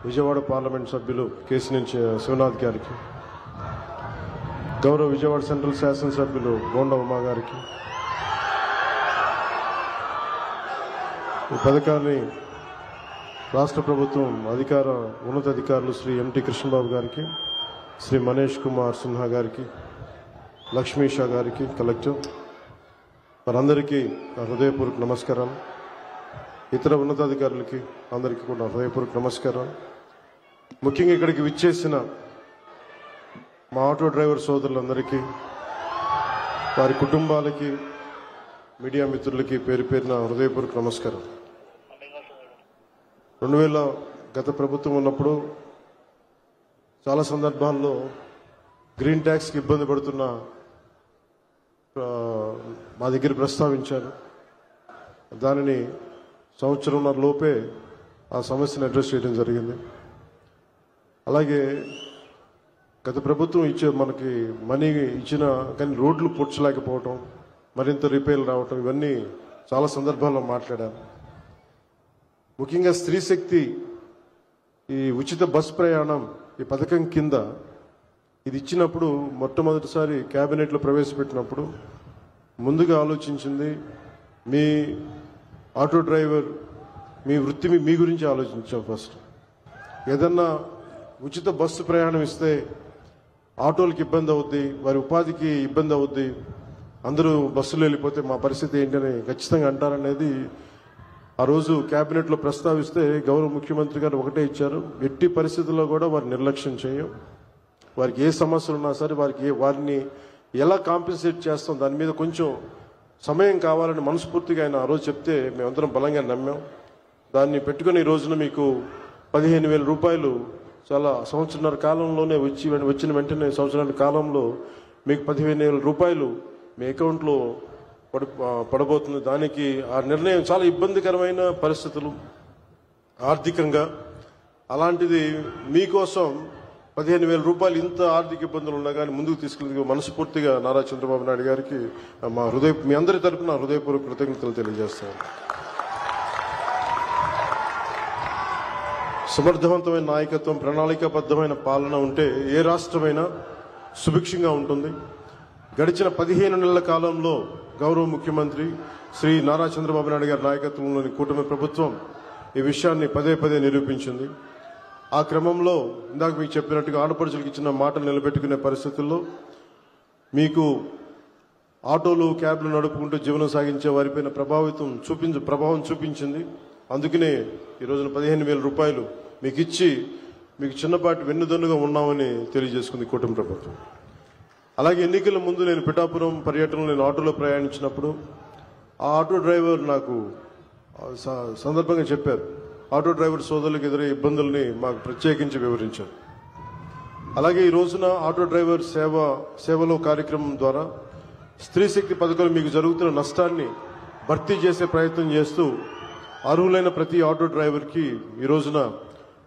Vijayawada parliament సభ్యులు కేసినేని శివనాథ్ గారికి, గౌరవ విజయవాడ సెంట్రల్ శాసనసభ్యులు బోండా ఉమా గారికి, ఈ పథకాన్ని రాష్ట్ర ప్రభుత్వం ఉన్నతాధికారులు శ్రీ ఎంటి కృష్ణబాబు గారికి, శ్రీ మనీష్ కుమార్ సిన్హా గారికి, లక్ష్మీ షా గారికి, కలెక్టర్ వారందరికీ నా హృదయపూర్వక నమస్కారాలు. ఇతర ఉన్నతాధికారులకి అందరికీ కూడా హృదయపూర్వక నమస్కారాలు. ముఖ్యంగా ఇక్కడికి విచ్చేసిన మా ఆటో డ్రైవర్ సోదరులందరికీ, వారి కుటుంబాలకి, మీడియా మిత్రులకి పేరు పేరున హృదయపూర్వక నమస్కారం. 2000 గత ప్రభుత్వం ఉన్నప్పుడు చాలా సందర్భాల్లో గ్రీన్ ట్యాక్స్కి ఇబ్బంది పడుతున్న మా దగ్గర ప్రస్తావించారు. దానిని సంవత్సరంన్నర లోపే ఆ సమస్యను అడ్రస్ చేయడం జరిగింది. అలాగే గత ప్రభుత్వం మనకి మనీ ఇచ్చిన కానీ రోడ్లు పూడ్చలేకపోవటం, మరింత రిపేర్లు రావటం, ఇవన్నీ చాలా సందర్భాల్లో మాట్లాడాను. ముఖ్యంగా స్త్రీ శక్తి ఈ ఉచిత బస్ ప్రయాణం ఈ పథకం కింద ఇది ఇచ్చినప్పుడు మొట్టమొదటిసారి క్యాబినెట్లో ప్రవేశపెట్టినప్పుడు ముందుగా ఆలోచించింది మీ ఆటో డ్రైవర్ మీ వృత్తి మీ గురించి ఆలోచించాం. ఫస్ట్ ఏదన్నా ఉచిత బస్సు ప్రయాణం ఇస్తే ఆటోలకు ఇబ్బంది అవుద్ది, వారి ఉపాధికి ఇబ్బంది అవుద్ది, అందరూ బస్సులో వెళ్ళిపోతే మా పరిస్థితి ఏంటని ఖచ్చితంగా అంటారనేది ఆ రోజు క్యాబినెట్లో ప్రస్తావిస్తే గౌరవ ముఖ్యమంత్రి గారు ఒకటే ఇచ్చారు, ఎట్టి పరిస్థితుల్లో కూడా వారిని నిర్లక్ష్యం చేయం, వారికి ఏ సమస్యలు ఉన్నా సరే వారిని ఎలా కాంపెన్సేట్ చేస్తాం దాని మీద కొంచెం సమయం కావాలని మనస్ఫూర్తిగా ఆయన ఆ రోజు చెప్తే మేమందరం బలంగా నమ్మాం. దాన్ని పెట్టుకుని ఈ రోజున మీకు 15,000 రూపాయలు చాలా సంవత్సరాల కాలంలోనే వచ్చిన వెంటనే సంవత్సరాల కాలంలో మీకు 15,000 రూపాయలు మీ అకౌంట్లో పడబోతుంది. దానికి ఆ నిర్ణయం చాలా ఇబ్బందికరమైన పరిస్థితులు ఆర్థికంగా, అలాంటిది మీకోసం 15,000 రూపాయలు ఇంత ఆర్థిక ఇబ్బందులు ఉన్నా కానీ ముందుకు తీసుకెళ్ళి మనస్ఫూర్తిగా నారా చంద్రబాబు నాయుడు గారికి మీ అందరి తరపున హృదయపూర్వక కృతజ్ఞతలు తెలియజేస్తాను. సమర్థవంతమైన నాయకత్వం, ప్రణాళికాబద్ధమైన పాలన ఉంటే ఏ రాష్ట్రమైనా సుభిక్షంగా ఉంటుంది. గడిచిన 15 నెలల కాలంలో గౌరవ ముఖ్యమంత్రి శ్రీ నారా చంద్రబాబు నాయుడు గారి నాయకత్వంలోని కూటమి ప్రభుత్వం ఈ విషయాన్ని పదే పదే నిరూపించింది. ఆ క్రమంలో ఇందాక మీకు చెప్పినట్టుగా ఆడపడుచులకు ఇచ్చిన మాటలు నిలబెట్టుకునే పరిస్థితుల్లో మీకు ఆటోలు, క్యాబ్లు నడుపుకుంటూ జీవనం సాగించే వారిపైన ప్రభావం చూపించింది. అందుకనే ఈ రోజున 15,000 రూపాయలు మీకు ఇచ్చి మీకు చిన్నపాటి వెన్నుదన్నుగా ఉన్నామని తెలియజేసుకుంది కూటమి ప్రభుత్వం. అలాగే ఎన్నికల ముందు నేను పిఠాపురం పర్యటనలో నేను ఆటోలో ప్రయాణించినప్పుడు ఆ ఆటో డ్రైవర్ నాకు సందర్భంగా చెప్పారు, ఆటో డ్రైవర్ సోదరులకు ఎదురయ్యే ఇబ్బందుల్ని మాకు ప్రత్యేకించి వివరించారు. అలాగే ఈ రోజున ఆటో డ్రైవర్ సేవలో కార్యక్రమం ద్వారా స్త్రీ శక్తి పథకాలు మీకు జరుగుతున్న నష్టాన్ని భర్తీ చేసే ప్రయత్నం చేస్తూ అర్హులైన ప్రతి ఆటో డ్రైవర్కి ఈ రోజున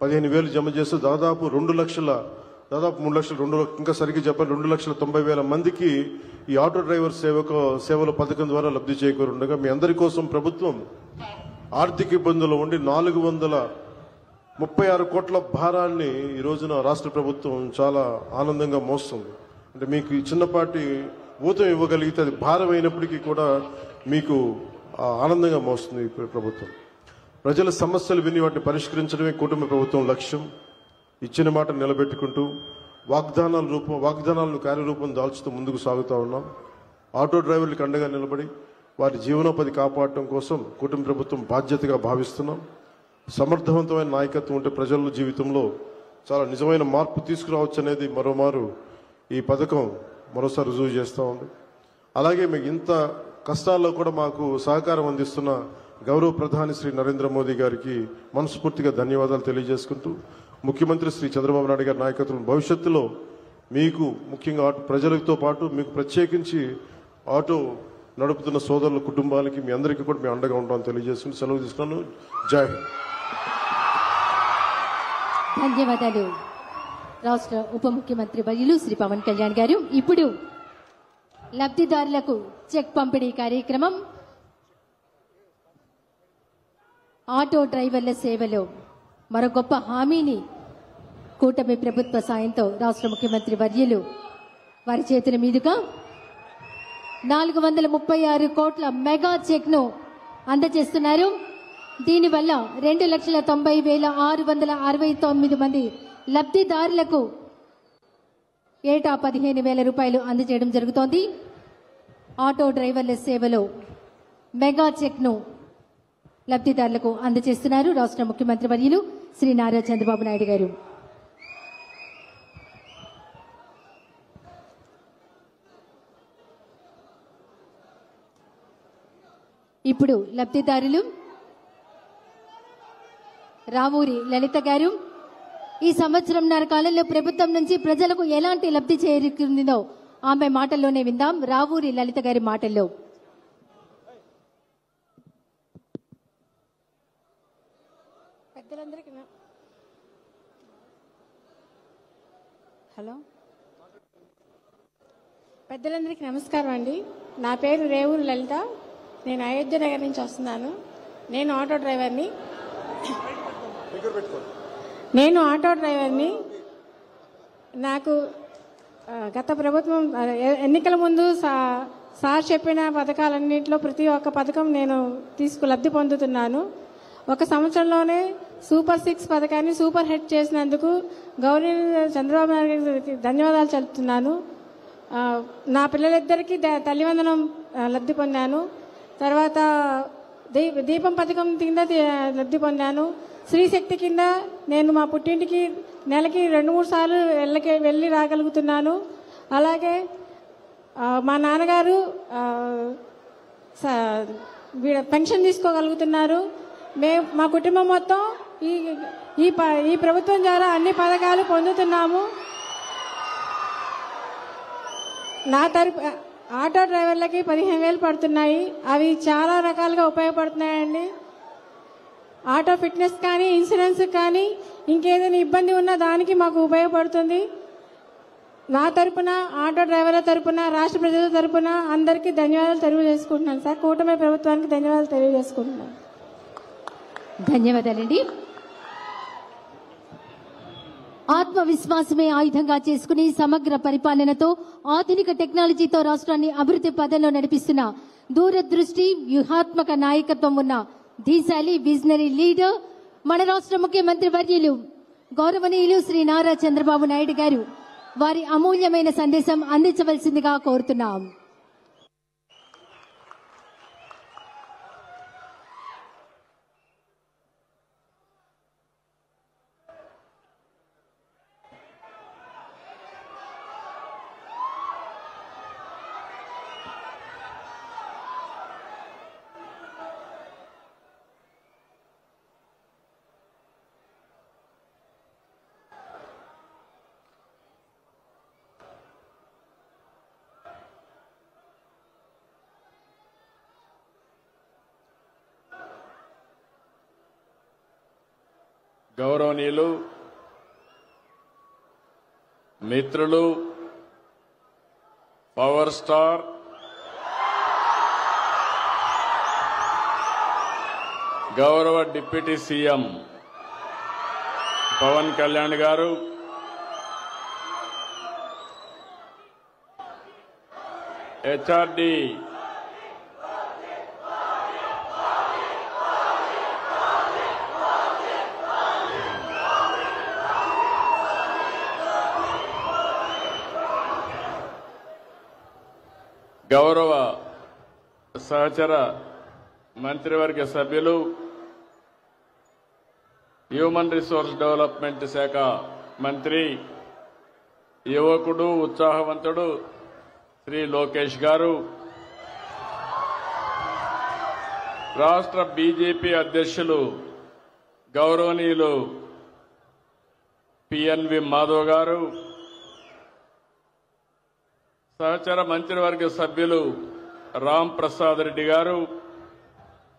15,000 జమ చేస్తూ దాదాపు 3 లక్షలు, ఇంకా సరిగ్గా చెప్పాలి 2,90,000 మందికి ఈ ఆటో డ్రైవర్ సేవల పథకం ద్వారా లబ్ధి చేకూరుండగా మీ అందరి కోసం ప్రభుత్వం ఆర్థిక ఇబ్బందులు ఉండి 436 కోట్ల భారాన్ని ఈ రోజున రాష్ట్ర ప్రభుత్వం చాలా ఆనందంగా మోస్తుంది. అంటే మీకు ఈ చిన్నపాటి ఊతం ఇవ్వగలిగితే అది భారం అయినప్పటికీ కూడా మీకు ఆనందంగా మోస్తుంది ఈ ప్రభుత్వం. ప్రజల సమస్యలు విని వాటిని పరిష్కరించడమే కూటమి ప్రభుత్వం లక్ష్యం. ఇచ్చిన మాట నిలబెట్టుకుంటూ వాగ్దానాలను కార్యరూపం దాల్చుతూ ముందుకు సాగుతూ ఉన్నాం. ఆటో డ్రైవర్లకు అండగా నిలబడి వారి జీవనోపాధి కాపాడటం కోసం కూటమి ప్రభుత్వం బాధ్యతగా భావిస్తున్నాం. సమర్థవంతమైన నాయకత్వం ఉంటే ప్రజల జీవితంలో చాలా నిజమైన మార్పు తీసుకురావచ్చు అనేది మరోమారు ఈ పథకం మరోసారి రుజువు చేస్తూ ఉంది. అలాగే మీకు ఇంత కష్టాల్లో కూడా మాకు సహకారం అందిస్తున్న గౌరవ ప్రధాని శ్రీ నరేంద్ర మోదీ గారికి మనస్ఫూర్తిగా ధన్యవాదాలు తెలియజేసుకుంటూ ముఖ్యమంత్రి శ్రీ చంద్రబాబు నాయుడు గారి నాయకత్వం భవిష్యత్తులో మీకు ముఖ్యంగా ప్రజలతో పాటు మీకు ప్రత్యేకించి ఆటో నడుపుతున్న సోదరుల కుటుంబాలకి మీ అందరికీ కూడా మేము అండగా ఉంటామని తెలియజేసుకుని సెలవు తీసుకున్నాను. జై హింద్. ధన్యవాదాలు రాష్ట్ర ఉప ముఖ్యమంత్రి వర్యులు శ్రీ పవన్ కళ్యాణ్ గారు. ఇప్పుడు లబ్ధిదారులకు చెక్ పంపిణీ కార్యక్రమం. ఆటో డ్రైవర్ల సేవలో మరో గొప్ప హామీని కూటమి ప్రభుత్వ సాయంతో రాష్ట్ర ముఖ్యమంత్రి వర్యులు వారి చేతుల మీదుగా 436 కోట్ల మెగా చెక్ ను అందజేస్తున్నారు. దీనివల్ల 2,90,669 మంది లబ్ధిదారులకు ఏటా 15,000 రూపాయలు అందజేయడం జరుగుతోంది. ఆటో డ్రైవర్ల సేవలో మెగా చెక్ ను లబ్ధిదారులకు అందజేస్తున్నారు రాష్ట్ర ముఖ్యమంత్రి వర్యులు శ్రీ నారా చంద్రబాబు నాయుడు గారు. ఇప్పుడు లబ్ధిదారులు రావూరి లలిత గారు ఈ సంవత్సరంన్నర కాలంలో ప్రభుత్వం నుంచి ప్రజలకు ఎలాంటి లబ్ధి చేకూరిందో ఆమె మాటల్లోనే విందాం. రావూరి లలిత గారి మాటల్లో. పెద్దలందరికీ నమస్కారం అండి. నా పేరు రేవూరి లలిత. నేను అయోధ్య నగర్ నుంచి వస్తున్నాను. నేను ఆటో డ్రైవర్ని. నాకు గత ప్రభుత్వం ఎన్నికల ముందు సార్ చెప్పిన పథకాలన్నింటిలో ప్రతి ఒక్క పథకం నేను లబ్ధి పొందుతున్నాను. ఒక సంవత్సరంలోనే సూపర్ 6 పథకాన్ని సూపర్ హిట్ చేసినందుకు గవర్నర్ చంద్రబాబు నాయుడు గారికి ధన్యవాదాలు చెప్తున్నాను. నా పిల్లలిద్దరికీ తల్లివందనం లబ్ధి పొందాను. తర్వాత దీపం పథకం కింద లబ్ధి పొందాను. శ్రీశక్తి కింద నేను మా పుట్టింటికి నెలకి 2-3 సార్లు వెళ్ళి రాగలుగుతున్నాను. అలాగే మా నాన్నగారు పెన్షన్ తీసుకోగలుగుతున్నారు. మా కుటుంబం మొత్తం ఈ ప్రభుత్వం ద్వారా అన్ని పథకాలు పొందుతున్నాము. నా తరపు ఆటో డ్రైవర్లకి 15,000 పడుతున్నాయి. అవి చాలా రకాలుగా ఉపయోగపడుతున్నాయండి. ఆటో ఫిట్నెస్ కానీ, ఇన్సూరెన్స్ కానీ, ఇంకేదైనా ఇబ్బంది ఉన్నా దానికి మాకు ఉపయోగపడుతుంది. నా తరపున, ఆటో డ్రైవర్ల తరపున, రాష్ట్ర ప్రజల తరపున అందరికీ ధన్యవాదాలు తెలియజేసుకుంటున్నాను సార్. కూటమి ప్రభుత్వానికి ధన్యవాదాలు తెలియజేసుకుంటున్నాను. ధన్యవాదాలండి. ఆత్మవిశ్వాసమే ఆయుధంగా చేసుకుని సమగ్ర పరిపాలనతో ఆధునిక టెక్నాలజీతో రాష్ట్రాన్ని అభివృద్ధి పదంలో నడిపిస్తున్న దూరదృష్టి, వ్యూహాత్మక నాయకత్వం ఉన్న ధీశాలి విజనరీ లీడర్ మన రాష్ట్ర ముఖ్యమంత్రి వర్యులు గౌరవనీయులు శ్రీ నారా చంద్రబాబు నాయుడు గారు వారి అమూల్యమైన సందేశం అందించవలసిందిగా కోరుతున్నాం. గౌరవనీయులు, మిత్రులు, పవర్ స్టార్ గౌరవ డిప్యూటీ సీఎం పవన్ కళ్యాణ్ గారు, హెచ్ఆర్డి గౌరవ సహచర మంత్రివర్గ సభ్యులు, హ్యూమన్ రిసోర్స్ డెవలప్మెంట్ శాఖ మంత్రి, యువకుడు, ఉత్సాహవంతుడు శ్రీ లోకేష్ గారు, రాష్ట్ర బీజేపీ అధ్యక్షులు గౌరవనీయులు పిఎన్వి మాధవ్ గారు, సహచర మంత్రివర్గ సభ్యులు రామ్ ప్రసాద్ రెడ్డి గారు,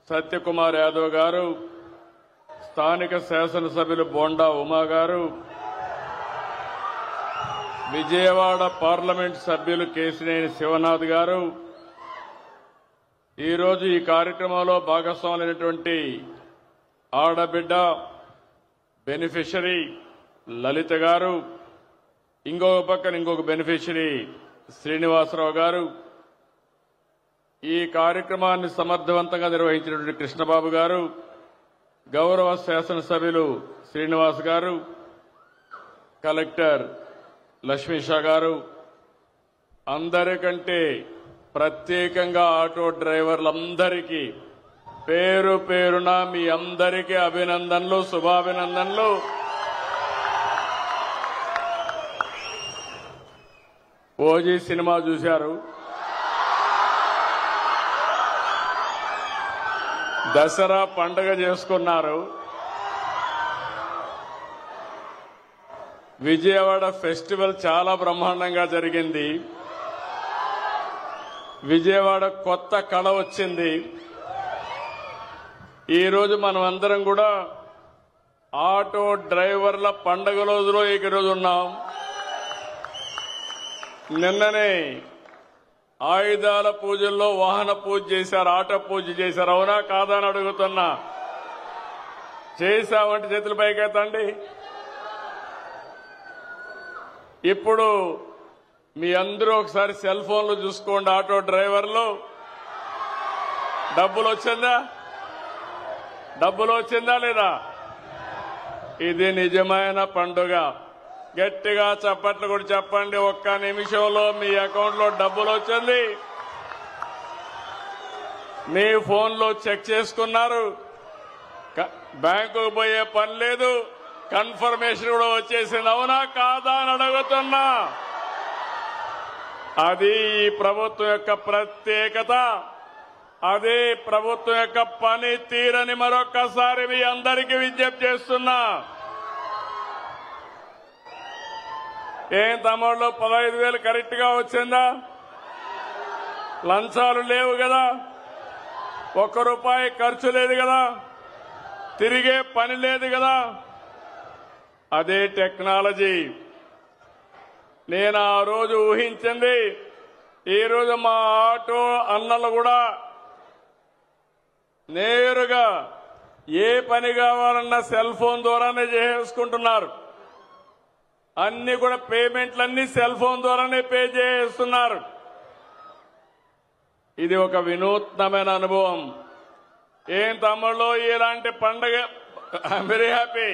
సత్యకుమార్ యాదవ్ గారు, స్థానిక శాసనసభ్యులు బోండా ఉమా గారు, విజయవాడ పార్లమెంట్ సభ్యులు కేశినేని శివనాథ్ గారు, ఈరోజు ఈ కార్యక్రమంలో భాగస్వాములైనటువంటి ఆడబిడ్డ బెనిఫిషరీ లలిత గారు, ఇంకొక పక్కన ఇంకొక బెనిఫిషరీ శ్రీనివాసరావు గారు, ఈ కార్యక్రమాన్ని సమర్థవంతంగా నిర్వహించినటువంటి కృష్ణబాబు గారు, గౌరవ శాసనసభ్యులు శ్రీనివాస్ గారు, కలెక్టర్ లక్ష్మీషా గారు, అందరికంటే ప్రత్యేకంగా ఆటో డ్రైవర్లందరికీ పేరు పేరున మీ అందరికీ అభినందనలు, శుభాభినందనలు. ఓజీ సినిమా చూశారు. దసరా పండగ చేసుకున్నారు. విజయవాడ ఫెస్టివల్ చాలా బ్రహ్మాండంగా జరిగింది. విజయవాడ కొత్త కళ వచ్చింది. ఈరోజు మనం అందరం కూడా ఆటో డ్రైవర్ల పండగ రోజులో ఈరోజు ఉన్నాం. నిన్ననే ఆయుధాల పూజల్లో వాహన పూజ చేశారు, ఆటో పూజ చేశారు. అవునా కాదా అని అడుగుతున్నా. చేశామంటే చేతుల పైకెత్తండి. ఇప్పుడు మీ అందరూ ఒకసారి సెల్ ఫోన్లు చూసుకోండి. ఆటో డ్రైవర్లు డబ్బులు వచ్చిందా లేదా? ఇది నిజమైన పండుగ. గట్టిగా చప్పట్లు కూడా చెప్పండి. ఒక్క నిమిషంలో మీ అకౌంట్లో డబ్బులు వచ్చింది. మీ ఫోన్లో చెక్ చేసుకున్నారు. బ్యాంకుకు పోయే పని లేదు. కన్ఫర్మేషన్ కూడా వచ్చేసింది. అవునా కాదా అని అడుగుతున్నా. అది ఈ ప్రభుత్వం యొక్క ప్రత్యేకత. అదే ప్రభుత్వం యొక్క పని తీరని మరొక్కసారి మీ అందరికీ విజ్ఞప్తి చేస్తున్నా. ఏం తమ్ముళ్ళు 15,000 కరెక్ట్ గా వచ్చిందా? లంచాలు లేవు కదా, ₹1 ఖర్చు లేదు కదా, తిరిగే పని లేదు కదా. అదే టెక్నాలజీ. నేను ఆ రోజు ఊహించింది. ఈ రోజు మా ఆటో అన్నలు కూడా నేరుగా ఏ పని కావాలన్నా సెల్ ఫోన్ ద్వారానే చేసుకుంటున్నారు. అన్ని కూడా పేమెంట్లన్నీ సెల్ ఫోన్ ద్వారానే పే చేస్తున్నారు. ఇది ఒక వినూత్నమైన అనుభవం. ఏం తమ్ముళ్ళు ఇలాంటి పండగ? I'm very happy.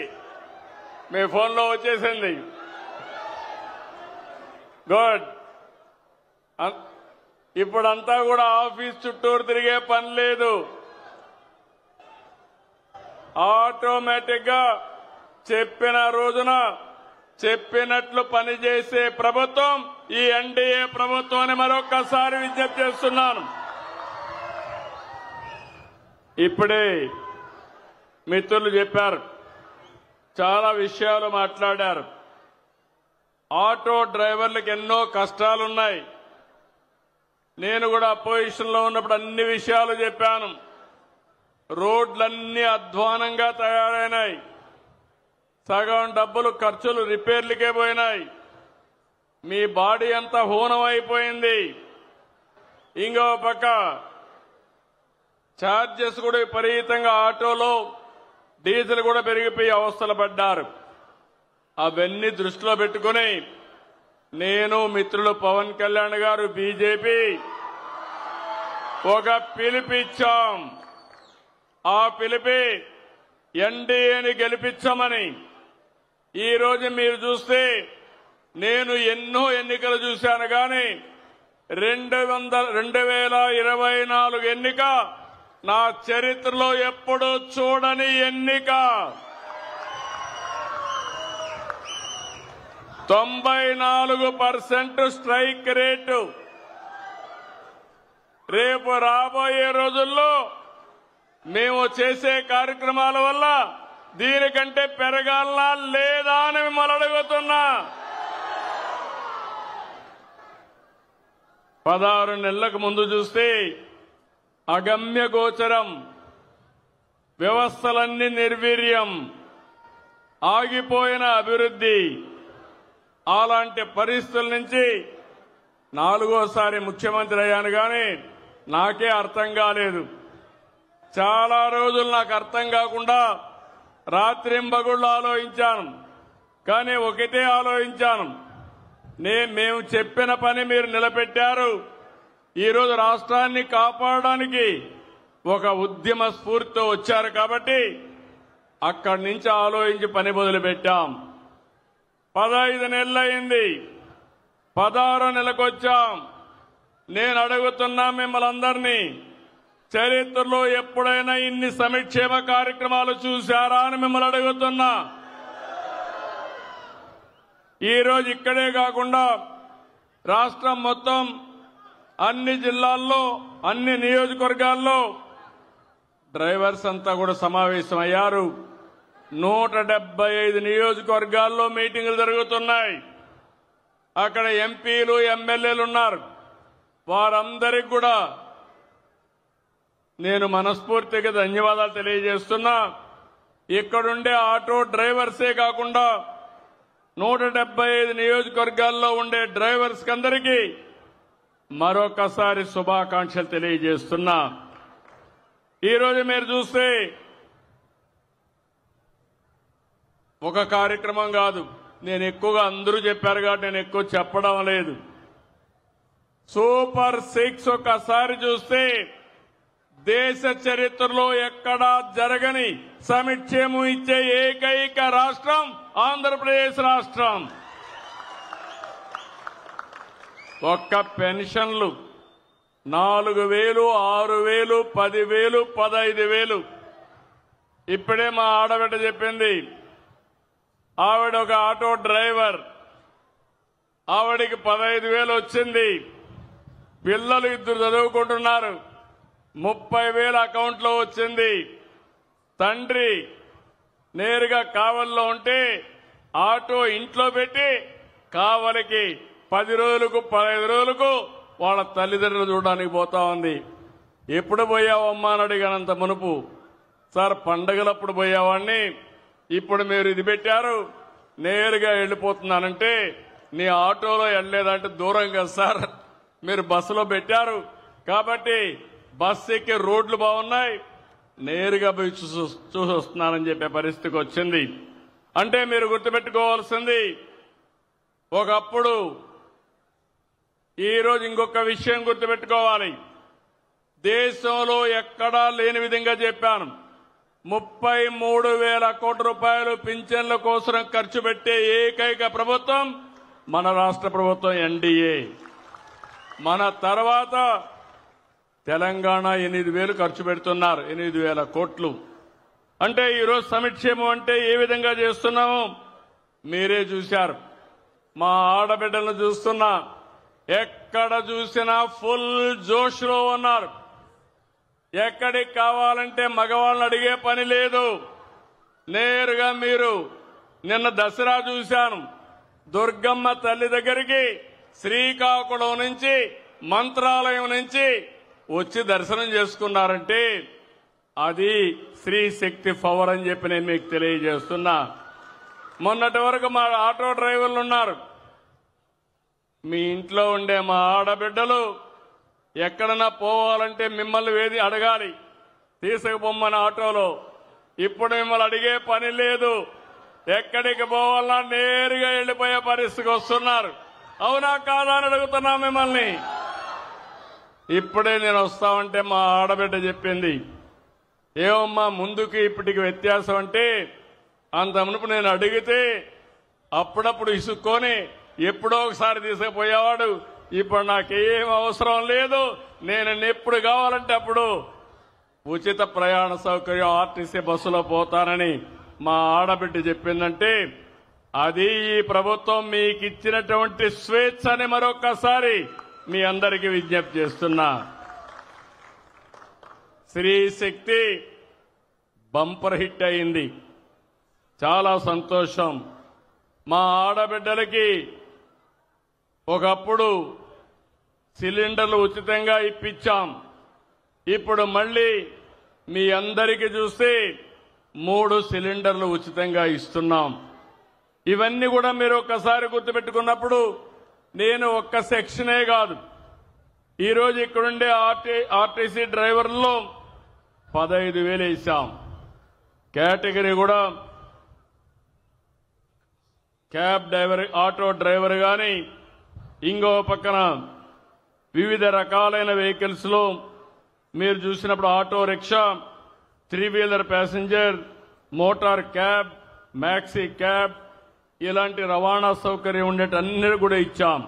మీ ఫోన్లో వచ్చేసింది. గుడ్. ఇప్పుడంతా కూడా ఆఫీస్ చుట్టూరు తిరిగే పని లేదు. ఆటోమేటిక్ గా చెప్పిన రోజున చెప్పినట్లు పనిచేసే ప్రభుత్వం ఈ ఎన్డీఏ ప్రభుత్వాన్ని మరొక్కసారి విజ్ఞప్తి చేస్తున్నాను. ఇప్పుడే మిత్రులు చెప్పారు, చాలా విషయాలు మాట్లాడారు. ఆటో డ్రైవర్లకు ఎన్నో కష్టాలున్నాయి. నేను కూడా అపోజిషన్ లో ఉన్నప్పుడు అన్ని విషయాలు చెప్పాను. రోడ్లన్నీ అధ్వానంగా తయారైనాయి. సగం డబ్బులు ఖర్చులు రిపేర్లకే పోయినాయి. మీ బాడీ అంతా హూనం అయిపోయింది. ఇంకో పక్క ఛార్జెస్ కూడా విపరీతంగా, ఆటోలో డీజిల్ కూడా పెరిగిపోయి అవస్థలు పడ్డారు. అవన్నీ దృష్టిలో పెట్టుకుని నేను, మిత్రులు పవన్ కళ్యాణ్ గారు, బీజేపీ ఒక పిలుపిచ్చాం. ఆ పిలిపి ఎన్డీఏని గెలిపించమని. ఈ రోజు మీరు చూస్తే నేను ఎన్నో ఎన్నికలు చూశాను, కానీ 2024 ఎన్నిక నా చరిత్రలో ఎప్పుడూ చూడని ఎన్నిక. 94% స్ట్రైక్ రేటు. రేపు రాబోయే రోజుల్లో మేము చేసే కార్యక్రమాల వల్ల దీనికంటే పెరగాలనా లేదా అని మిమ్మల్ని అడుగుతున్నా. 16 నెలలకు ముందు చూస్తే అగమ్య గోచరం, వ్యవస్థలన్నీ నిర్వీర్యం, ఆగిపోయిన అభివృద్ధి. అలాంటి పరిస్థితుల నుంచి 4వసారి ముఖ్యమంత్రి అయ్యాను, కానీ నాకే అర్థం కాలేదు. చాలా రోజులు నాకు అర్థం కాకుండా రాత్రింబగుళ్ళు ఆలోచించాను. కానీ ఒకటే ఆలోచించాను, మేము చెప్పిన పని మీరు నిలబెట్టారు. ఈరోజు రాష్ట్రాన్ని కాపాడడానికి ఒక ఉద్యమ స్ఫూర్తితో వచ్చారు కాబట్టి అక్కడి నుంచి ఆలోచించి పని మొదలుపెట్టాం. 15 నెలలైంది, 16 నెలకొచ్చాం. నేను అడుగుతున్నా మిమ్మల్ని అందరినీ, చరిత్రలో ఎప్పుడైనా ఇన్ని సంక్షేమ కార్యక్రమాలు చూశారా అని మిమ్మల్ని అడుగుతున్నా. ఈరోజు ఇక్కడే కాకుండా రాష్ట్రం మొత్తం అన్ని జిల్లాల్లో, అన్ని నియోజకవర్గాల్లో డ్రైవర్స్ అంతా కూడా సమావేశమయ్యారు. 175 నియోజకవర్గాల్లో మీటింగులు జరుగుతున్నాయి. అక్కడ ఎంపీలు, ఎమ్మెల్యేలు ఉన్నారు. వారందరికీ కూడా నేను మనస్ఫూర్తిగా ధన్యవాదాలు తెలియజేస్తున్నా. ఇక్కడుండే ఆటో డ్రైవర్సే కాకుండా 175 నియోజకవర్గాల్లో ఉండే డ్రైవర్స్ అందరికీ మరొకసారి శుభాకాంక్షలు తెలియజేస్తున్నా. ఈరోజు మీరు చూస్తే ఒక కార్యక్రమం కాదు, నేను ఎక్కువగా అందరూ చెప్పారు కాబట్టి నేను ఎక్కువ చెప్పడం లేదు. సూపర్ 6 ఒకసారి చూస్తే దేశ చరిత్రలో ఎక్కడా జరగని సంక్షేమం ఇచ్చే ఏకైక రాష్ట్రం ఆంధ్రప్రదేశ్ రాష్ట్రం. ఒక్క పెన్షన్లు 4,000, 6,000, 10,000, 15,000. ఇప్పుడే మా ఆడబిడ్డ చెప్పింది, ఆవిడ ఒక ఆటో డ్రైవర్, ఆవిడికి 15,000 వచ్చింది. పిల్లలు 2 చదువుకుంటున్నారు, 30,000 అకౌంట్లో వచ్చింది. తండ్రి నేరుగా కావలిలో ఉంటే ఆటో ఇంట్లో పెట్టి కావలికి 10 రోజులకు 15 రోజులకు వాళ్ళ తల్లిదండ్రులు చూడడానికి పోతా ఉంది. ఎప్పుడు పోయావమ్మా అని అడిగానంత మునుపు, సార్ పండగలప్పుడు పోయేవాడిని, ఇప్పుడు మీరు ఇది పెట్టారు నేరుగా వెళ్ళిపోతున్నానంటే, నీ ఆటోలో వెళ్ళలేదంటే దూరం కదా సార్, మీరు బస్సులో పెట్టారు కాబట్టి బస్సు ఎక్కి రోడ్లు బాగున్నాయి, నేరుగా పోయి చూసి వస్తున్నానని చెప్పే పరిస్థితికి వచ్చింది. అంటే మీరు గుర్తుపెట్టుకోవాల్సింది, ఒకప్పుడు ఈరోజు ఇంకొక విషయం గుర్తుపెట్టుకోవాలి. దేశంలో ఎక్కడా లేని విధంగా చెప్పాను, 33,000 కోట్ల రూపాయలు పింఛన్ల కోసం ఖర్చు పెట్టే ఏకైక ప్రభుత్వం మన రాష్ట్ర ప్రభుత్వం ఎన్డీఏ. మన తర్వాత తెలంగాణ 8,000 ఖర్చు పెడుతున్నారు, 8,000 కోట్లు. అంటే ఈరోజు సంక్షేమం అంటే ఏ విధంగా చేస్తున్నామో మీరే చూశారు. మా ఆడబిడ్డలను చూస్తున్నా, ఎక్కడ చూసినా ఫుల్ జోష్లో ఉన్నారు. ఎక్కడికి కావాలంటే మగవాళ్ళని అడిగే పని లేదు. నేరుగా మీరు నిన్న దసరా చూశాను, దుర్గమ్మ తల్లి దగ్గరికి శ్రీకాకుళం నుంచి, మంత్రాలయం నుంచి వచ్చి దర్శనం చేసుకున్నారంటే అది స్త్రీ శక్తి పవర్ అని చెప్పి నేను మీకు తెలియజేస్తున్నా. మొన్నటి వరకు మా ఆటో డ్రైవర్లు ఉన్నారు. మీ ఇంట్లో ఉండే మా ఆడబిడ్డలు ఎక్కడన్నా పోవాలంటే మిమ్మల్ని వేది అడగాలి, తీసుకుపోమ్మని ఆటోలో. ఇప్పుడు మిమ్మల్ని అడిగే పని లేదు. ఎక్కడికి పోవాలన్నా నేరుగా వెళ్లిపోయే పరిస్థితికి వస్తున్నారు. అవునా కాదా అని అడుగుతున్నా మిమ్మల్ని. ఇప్పుడే నేను వస్తామంటే మా ఆడబిడ్డ చెప్పింది, ఏమమ్మా ముందుకి ఇప్పటికి వ్యత్యాసం అంటే, అంత మునుపు నేను అడిగితే అప్పుడప్పుడు ఇసుక్కొని ఎప్పుడో ఒకసారి తీసుకుపోయేవాడు, ఇప్పుడు నాకేం అవసరం లేదు, నేను ఎప్పుడు కావాలంటే అప్పుడు ఉచిత ప్రయాణ సౌకర్యం ఆర్టీసీ బస్సులో పోతానని మా ఆడబిడ్డ చెప్పిందంటే అది ఈ ప్రభుత్వం మీకు ఇచ్చినటువంటి స్వేచ్ఛ అని మరొకసారి మీ అందరికీ విజ్ఞప్తి చేస్తున్నా. స్త్రీ శక్తి బంపర్ హిట్ అయింది, చాలా సంతోషం. మా ఆడబిడ్డలకి ఒకప్పుడు సిలిండర్లు ఉచితంగా ఇప్పించాం. ఇప్పుడు మళ్ళీ మీ అందరికీ చూస్తే 3 సిలిండర్లు ఉచితంగా ఇస్తున్నాం. ఇవన్నీ కూడా మీరు ఒక్కసారి గుర్తుపెట్టుకున్నప్పుడు నేను ఒక్క సెక్షనే కాదు, ఈరోజు ఇక్కడుండే ఆర్టీసీ డ్రైవర్లలో 15,000 వేసాం. కేటగిరీ కూడా క్యాబ్ డ్రైవర్, ఆటో డ్రైవర్ కానీ, ఇంకో పక్కన వివిధ రకాలైన వెహికల్స్ లో మీరు చూసినప్పుడు auto rickshaw, three wheeler passenger, motor cab, maxi cab ఇలాంటి రవాణా సౌకర్యం ఉండేటన్నీ కూడా ఇచ్చాం.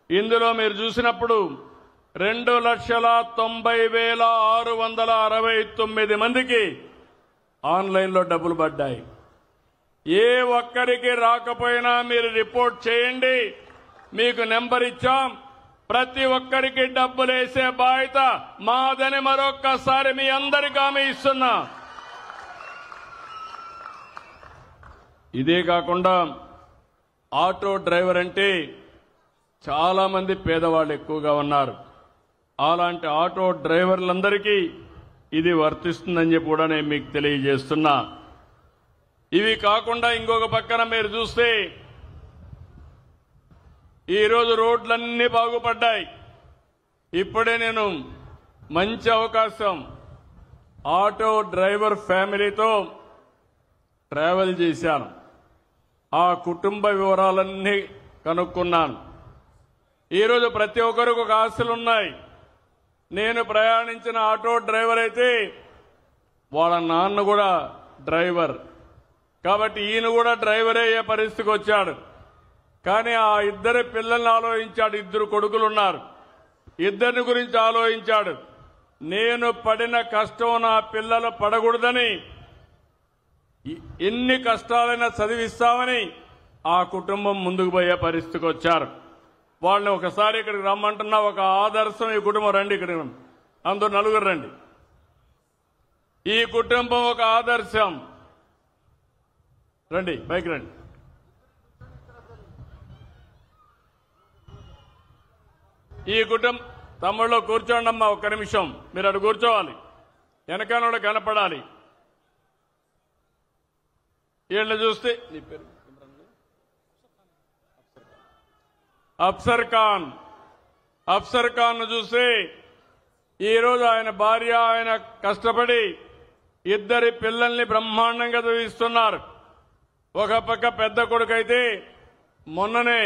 ఇందులో మీరు చూసినప్పుడు 2,90,669 మందికి ఆన్లైన్లో డబ్బులు పడ్డాయి. ఏ ఒక్కరికి రాకపోయినా మీరు రిపోర్ట్ చేయండి, మీకు నెంబర్ ఇచ్చాం. ప్రతి ఒక్కరికి డబ్బులు వేసే బాధ్యత మాదని మరొక్కసారి మీ అందరికీ హామీ ఇస్తున్నా. ఇదే కాకుండా ఆటో డ్రైవర్ అంటే చాలా మంది పేదవాళ్ళు ఎక్కువగా ఉన్నారు. అలాంటి ఆటో డ్రైవర్లందరికీ ఇది వర్తిస్తుందని చెప్పి కూడా నేను మీకు తెలియజేస్తున్నా. ఇవి కాకుండా ఇంకొక పక్కన మీరు చూస్తే ఈరోజు రోడ్లన్నీ బాగుపడ్డాయి. ఇప్పుడే నేను మంచి అవకాశం ఆటో డ్రైవర్ ఫ్యామిలీతో ట్రావెల్ చేశాను. ఆ కుటుంబ వివరాలన్నీ కనుక్కున్నాను. ఈరోజు ప్రతి ఒక్కరికి ఒక ఆశలున్నాయి. నేను ప్రయాణించిన ఆటో డ్రైవర్ అయితే వాళ్ళ నాన్న కూడా డ్రైవర్, కాబట్టి ఈయన కూడా డ్రైవర్ అయ్యే పరిస్థితికి వచ్చాడు. కానీ ఆ ఇద్దరి పిల్లల్ని ఆలోచించాడు. 2 కొడుకులున్నారు, ఇద్దరిని గురించి ఆలోచించాడు. నేను పడిన కష్టం నా పిల్లలు పడకూడదని, ఎన్ని కష్టాలైనా చదివిస్తామని ఆ కుటుంబం ముందుకు పోయే పరిస్థితికి వచ్చారు. వాళ్ళని ఒకసారి ఇక్కడికి రమ్మంటున్నా. ఒక ఆదర్శం ఈ కుటుంబం. రండి, ఇక్కడ అందరూ 4 రండి. ఈ కుటుంబం ఒక ఆదర్శం. రండి, పైకి రండి. ఈ కుటుంబం తమ్ముళ్ళు కూర్చోండి అమ్మా, ఒక్క నిమిషం మీరు అటు కూర్చోవాలి, వెనకాల కనపడాలి. వీళ్ళని చూస్తే నీ పేరు అఫ్సర్ ఖాన్ చూస్తే ఈరోజు ఆయన భార్య ఆయన కష్టపడి 2 పిల్లల్ని బ్రహ్మాండంగా చదివిస్తున్నారు. ఒక పక్క పెద్ద కొడుకైతే మొన్ననే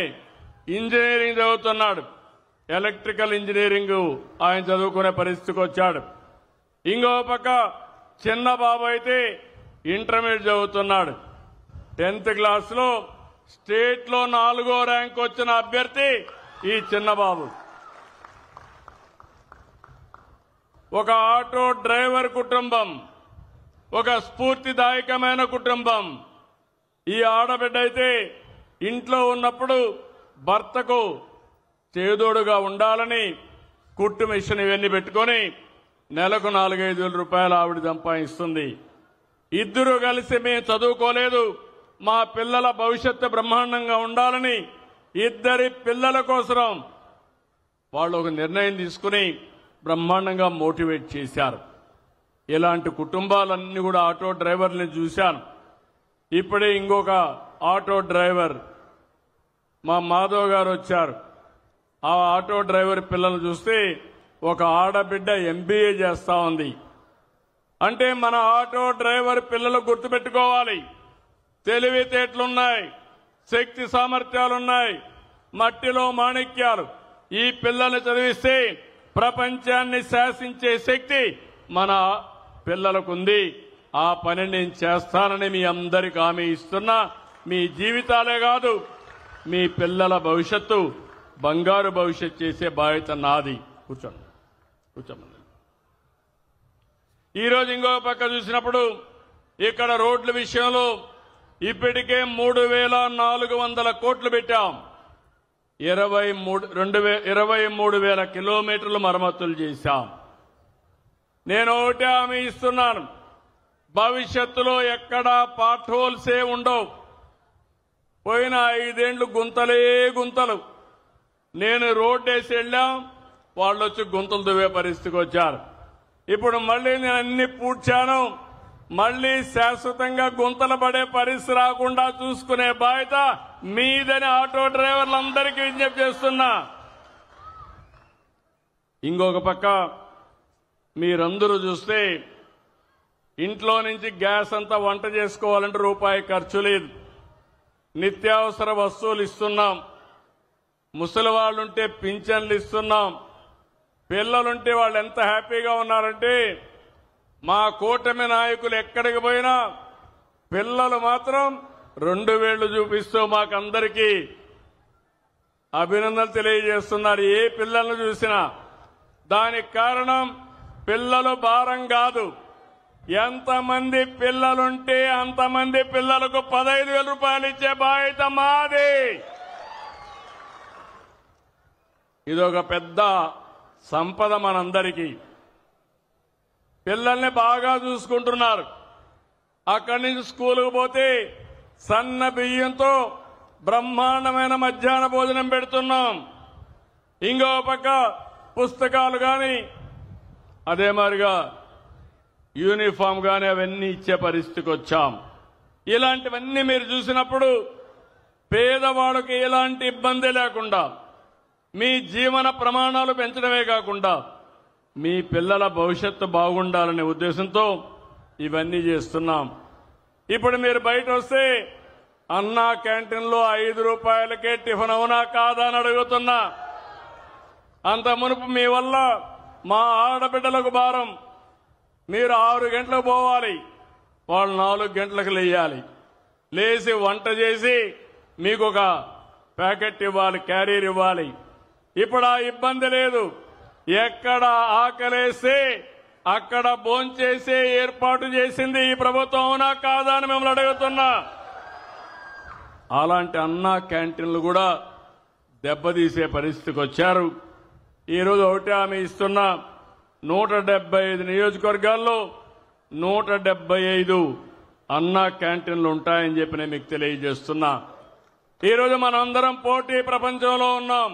ఇంజనీరింగ్ చదువుతున్నాడు, ఎలక్ట్రికల్ ఇంజనీరింగ్ ఆయన చదువుకునే పరిస్థితికి వచ్చాడు. ఇంకో పక్క చిన్న బాబు అయితే ఇంటర్మీడియట్ చదువుతున్నాడు. 10th క్లాస్లో స్టేట్ లో 4వ ర్యాంక్ వచ్చిన అభ్యర్థి ఈ చిన్నబాబు. ఒక ఆటో డ్రైవర్ కుటుంబం, ఒక స్ఫూర్తిదాయకమైన కుటుంబం. ఈ ఆడబిడ్డ అయితే ఇంట్లో ఉన్నప్పుడు భర్తకు చేదోడుగా ఉండాలని కుట్టు మిషన్ ఇవన్నీ పెట్టుకొని నెలకు 4-5 రూపాయలు ఆవిడ సంపాదిస్తుంది. 2 కలిసి మేము చదువుకోలేదు, మా పిల్లల భవిష్యత్తు బ్రహ్మాండంగా ఉండాలని 2 పిల్లల కోసం వాళ్ళు ఒక నిర్ణయం తీసుకుని బ్రహ్మాండంగా మోటివేట్ చేశారు. ఇలాంటి కుటుంబాలన్నీ కూడా ఆటో డ్రైవర్ని చూశాను. ఇప్పుడే ఇంకొక ఆటో డ్రైవర్ మా మాధవ్ గారు వచ్చారు. ఆ ఆటో డ్రైవర్ పిల్లలు చూస్తే ఒక ఆడబిడ్డ MBA చేస్తా ఉంది. అంటే మన ఆటో డ్రైవర్ పిల్లలు గుర్తుపెట్టుకోవాలి, తెలివితేటలున్నాయి, శక్తి సామర్థ్యాలున్నాయి, మట్టిలో మాణిక్యాలు. ఈ పిల్లల్ని చదివిస్తే ప్రపంచాన్ని శాసించే శక్తి మన పిల్లలకుంది. ఆ పని నేను చేస్తానని మీ అందరికీ హామీ ఇస్తున్నా. మీ జీవితాలే కాదు, మీ పిల్లల భవిష్యత్తు బంగారు భవిష్యత్తు చేసే బాధ్యత నాది. కూర్చోండి. ఈరోజు ఇంకో పక్క చూసినప్పుడు ఇక్కడ రోడ్ల విషయంలో ఇప్పటికే 3,400 కోట్లు పెట్టాం. 23,000 కిలోమీటర్లు మరమ్మతులు చేశాం. నేను ఒకటే హామీ ఇస్తున్నాను, భవిష్యత్తులో ఎక్కడా పార్ట్ హోల్సే ఉండవు. పోయిన 5 ఏళ్లు గుంతలే గుంతలు. నేను రోడ్డు వేసి వెళ్ళాం, వాళ్ళు వచ్చి గుంతలు దువ్వే పరిస్థితికి వచ్చారు. ఇప్పుడు మళ్లీ నేను అన్ని పూడ్చాను. మళ్లీ శాశ్వతంగా గుంతలు పడే పరిస్థితి రాకుండా చూసుకునే బాధ్యత మీదని ఆటో డ్రైవర్లందరికీ విజ్ఞప్తి చేస్తున్నా. ఇంకొక పక్క మీరందరూ చూస్తే ఇంట్లో నుంచి గ్యాస్ అంతా వంట చేసుకోవాలంటే రూపాయి ఖర్చు లేదు. నిత్యావసర వస్తువులు ఇస్తున్నాం. ముసలి వాళ్ళుంటే పింఛన్లు ఇస్తున్నాం. పిల్లలుంటే వాళ్ళు ఎంత హ్యాపీగా ఉన్నారంటే మా కూటమి నాయకులు ఎక్కడికి పోయినా పిల్లలు మాత్రం 2 వేళ్లు చూపిస్తూ మాకందరికీ అభినందనలు తెలియజేస్తున్నారు. ఏ పిల్లలను చూసినా దానికి కారణం పిల్లలు భారం కాదు. ఎంతమంది పిల్లలుంటే అంతమంది పిల్లలకు 15,000 రూపాయలు ఇచ్చే బాధ్యత మాది. ఇదొక పెద్ద సంపద మనందరికీ. పిల్లల్ని బాగా చూసుకుంటున్నారు. అక్కడి నుంచి స్కూలుకు పోతే సన్న బియ్యంతో బ్రహ్మాండమైన మధ్యాహ్న భోజనం పెడుతున్నాం. ఇంకో పక్క పుస్తకాలు కానీ అదే మాదిరిగా యూనిఫామ్ కానీ అవన్నీ ఇచ్చే పరిస్థితికి వచ్చాం. ఇలాంటివన్నీ మీరు చూసినప్పుడు పేదవాళ్ళకి ఎలాంటి ఇబ్బంది లేకుండా మీ జీవన ప్రమాణాలు పెంచడమే కాకుండా మీ పిల్లల భవిష్యత్తు బాగుండాలనే ఉద్దేశంతో ఇవన్నీ చేస్తున్నాం. ఇప్పుడు మీరు బయట వస్తే అన్నా క్యాంటీన్లో 5 రూపాయలకే టిఫిన్ అవునా కాదా అని అడుగుతున్నా. అంత మునుపు మీ వల్ల మా ఆడబిడ్డలకు భారం. మీరు 6 గంటలకు పోవాలి, వాళ్ళు 4 గంటలకు లేయాలి. లేచి వంట చేసి మీకు ఒక ప్యాకెట్ ఇవ్వాలి, క్యారియర్ ఇవ్వాలి. ఇప్పుడు ఆ ఇబ్బంది లేదు. ఎక్కడ ఆకలేస్తే అక్కడ భోంచేసే ఏర్పాటు చేసింది ఈ ప్రభుత్వం అవునా కాదా అని మిమ్మల్ని అడుగుతున్నా. అలాంటి అన్నా క్యాంటీన్లు కూడా దెబ్బతీసే పరిస్థితికి వచ్చారు. ఈరోజు ఒకటి హామీ ఇస్తున్నా, 175 నియోజకవర్గాల్లో 175 అన్నా క్యాంటీన్లు ఉంటాయని చెప్పి నేను మీకు తెలియజేస్తున్నా. ఈరోజు మనందరం పోటీ ప్రపంచంలో ఉన్నాం,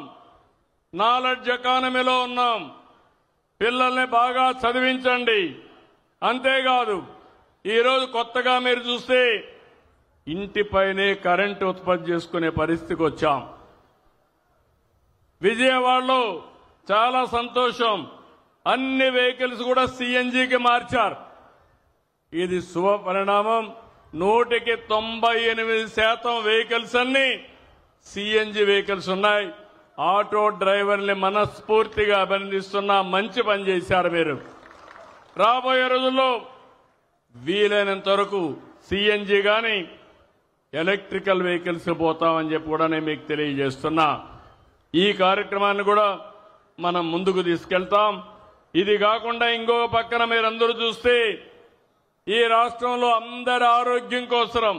నాలెడ్జ్ ఎకానమీలో ఉన్నాం. పిల్లల్ని బాగా చదివించండి. అంతేకాదు ఈరోజు కొత్తగా మీరు చూస్తే ఇంటిపైనే కరెంటు ఉత్పత్తి చేసుకునే పరిస్థితికి వచ్చాం. విజయవాడలో చాలా సంతోషం, అన్ని వెహికల్స్ కూడా సిఎన్జికి మార్చారు. ఇది శుభ పరిణామం. 98% వెహికల్స్ అన్ని సిఎన్జి వెహికల్స్ ఉన్నాయి. ఆటో డ్రైవర్ని మనస్ఫూర్తిగా అభినందిస్తున్నా. మంచి పని చేశారు మీరు. రాబోయే రోజుల్లో వీలైనంత వరకు సిఎన్జి కానీ ఎలక్ట్రికల్ వెహికల్స్ పోతామని చెప్పి కూడా నేను మీకు తెలియజేస్తున్నా. ఈ కార్యక్రమాన్ని కూడా మనం ముందుకు తీసుకెళ్తాం. ఇది కాకుండా ఇంకో పక్కన మీరందరూ చూస్తే ఈ రాష్ట్రంలో అందరి ఆరోగ్యం కోసం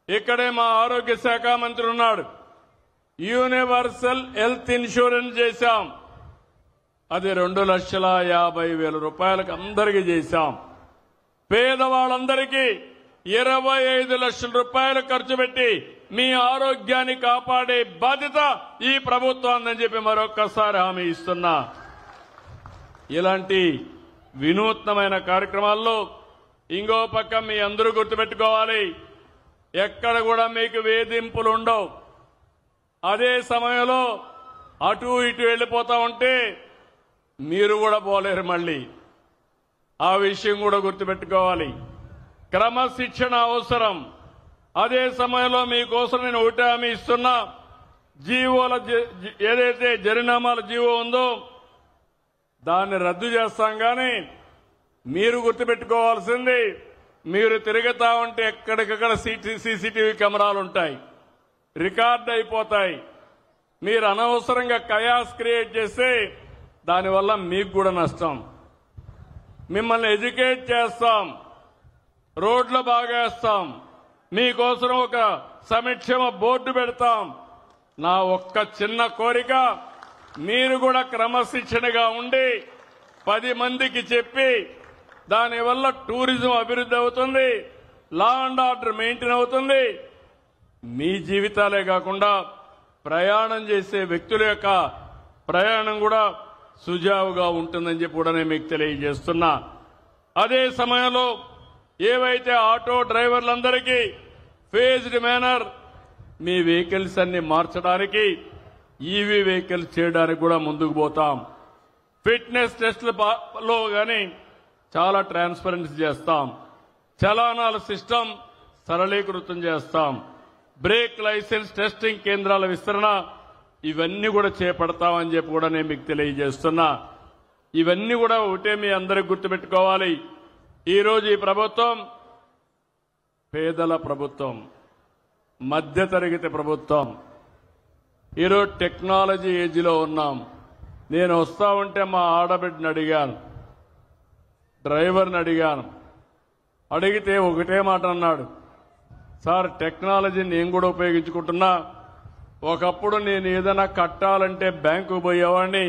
ఇక్కడే మా ఆరోగ్య శాఖ మంత్రి ఉన్నాడు. యూనివర్సల్ హెల్త్ ఇన్సూరెన్స్ చేశాం. అది 2,50,000 రూపాయలకు అందరికీ చేశాం. పేదవాళ్ళందరికీ 25 లక్షల రూపాయలు ఖర్చు పెట్టి మీ ఆరోగ్యాన్ని కాపాడే బాధ్యత ఈ ప్రభుత్వాన్ని చెప్పి మరొక్కసారి హామీ ఇస్తున్నా. ఇలాంటి వినూత్నమైన కార్యక్రమాల్లో ఇంకో పక్క మీ అందరూ గుర్తుపెట్టుకోవాలి, ఎక్కడ కూడా మీకు వేధింపులు ఉండవు. అదే సమయంలో అటు ఇటు వెళ్ళిపోతా ఉంటే మీరు కూడా పోలేరు. మళ్ళీ ఆ విషయం కూడా గుర్తుపెట్టుకోవాలి. క్రమశిక్షణ అవసరం. అదే సమయంలో మీకోసం నేను ఒకటి హామీ ఇస్తున్నా, జీవోల ఏదైతే జరినామాల జీవో ఉందో దాన్ని రద్దు చేస్తాం. కానీ మీరు గుర్తుపెట్టుకోవాల్సింది, మీరు తిరుగుతా ఉంటే ఎక్కడికక్కడ సీసీటీవీ కెమెరాలు ఉంటాయి, రికార్డ్ అయిపోతాయి. మీరు అనవసరంగా కయాస్ క్రియేట్ చేస్తే దానివల్ల మీకు కూడా నష్టం. మిమ్మల్ని ఎడ్యుకేట్ చేస్తాం, రోడ్లు బాగా వేస్తాం, మీకోసం ఒక సంక్షేమ బోర్డు పెడతాం. నా ఒక్క చిన్న కోరిక, మీరు కూడా క్రమశిక్షణగా ఉండి 10 మందికి చెప్పి దానివల్ల టూరిజం అభివృద్ధి అవుతుంది, లా అండ్ ఆర్డర్ మెయింటైన్ అవుతుంది. మీ జీవితాలే కాకుండా ప్రయాణం చేసే వ్యక్తుల యొక్క ప్రయాణం కూడా సుజావుగా ఉంటుందని చెప్పి కూడా నేను మీకు తెలియజేస్తున్నా. అదే సమయంలో ఏవైతే ఆటో డ్రైవర్లందరికీ ఫేజ్డ్ మేనర్ మీ వెహికల్స్ అన్ని మార్చడానికి, ఈవీ వెహికల్స్ చేయడానికి కూడా ముందుకు పోతాం. ఫిట్నెస్ టెస్టులలో కానీ చాలా ట్రాన్స్పరెన్సీ చేస్తాం. చలానాల సిస్టమ్ సరళీకృతం చేస్తాం. బ్రేక్ లైసెన్స్ టెస్టింగ్ కేంద్రాల విస్తరణ ఇవన్నీ కూడా చేపడతామని చెప్పి కూడా నేను మీకు తెలియజేస్తున్నా. ఇవన్నీ కూడా ఒకటే మీ అందరికి గుర్తుపెట్టుకోవాలి. ఈరోజు ఈ ప్రభుత్వం పేదల ప్రభుత్వం, మధ్యతరగతి ప్రభుత్వం. ఈరోజు టెక్నాలజీ ఏజ్లో ఉన్నాం. నేను వస్తా ఉంటే మా ఆడబిడ్డని అడిగాను, డ్రైవర్ని అడిగాను. అడిగితే ఒకటే మాట అన్నాడు, సార్ టెక్నాలజీని నేను కూడా ఉపయోగించుకుంటున్నా. ఒకప్పుడు నేను ఏదైనా కట్టాలంటే బ్యాంకు పోయేవాడిని,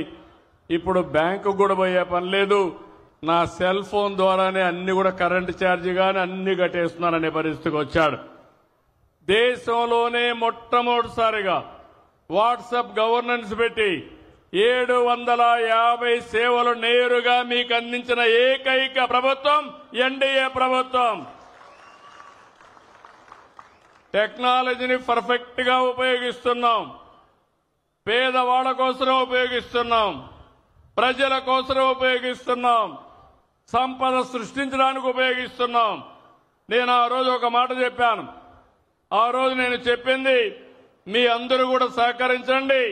ఇప్పుడు బ్యాంకు కూడా పోయే పని లేదు. నా సెల్ ఫోన్ ద్వారానే అన్ని కూడా కరెంటు ఛార్జీ కానీ అన్ని కట్టేస్తున్నాననే పరిస్థితికి వచ్చాడు. దేశంలోనే మొట్టమొదటిసారిగా వాట్సాప్ గవర్నెన్స్ పెట్టి 750 సేవలు నేరుగా మీకు అందించిన ఏకైక ప్రభుత్వం ఎన్డీఏ ప్రభుత్వం. టెక్నాలజీని పర్ఫెక్ట్ గా ఉపయోగిస్తున్నాం. పేదవాళ్ల కోసం ఉపయోగిస్తున్నాం, ప్రజల కోసం ఉపయోగిస్తున్నాం, సంపద సృష్టించడానికి ఉపయోగిస్తున్నాం. నేను ఆ రోజు ఒక మాట చెప్పాను. ఆ రోజు నేను చెప్పింది మీ అందరూ కూడా సహకరించండి,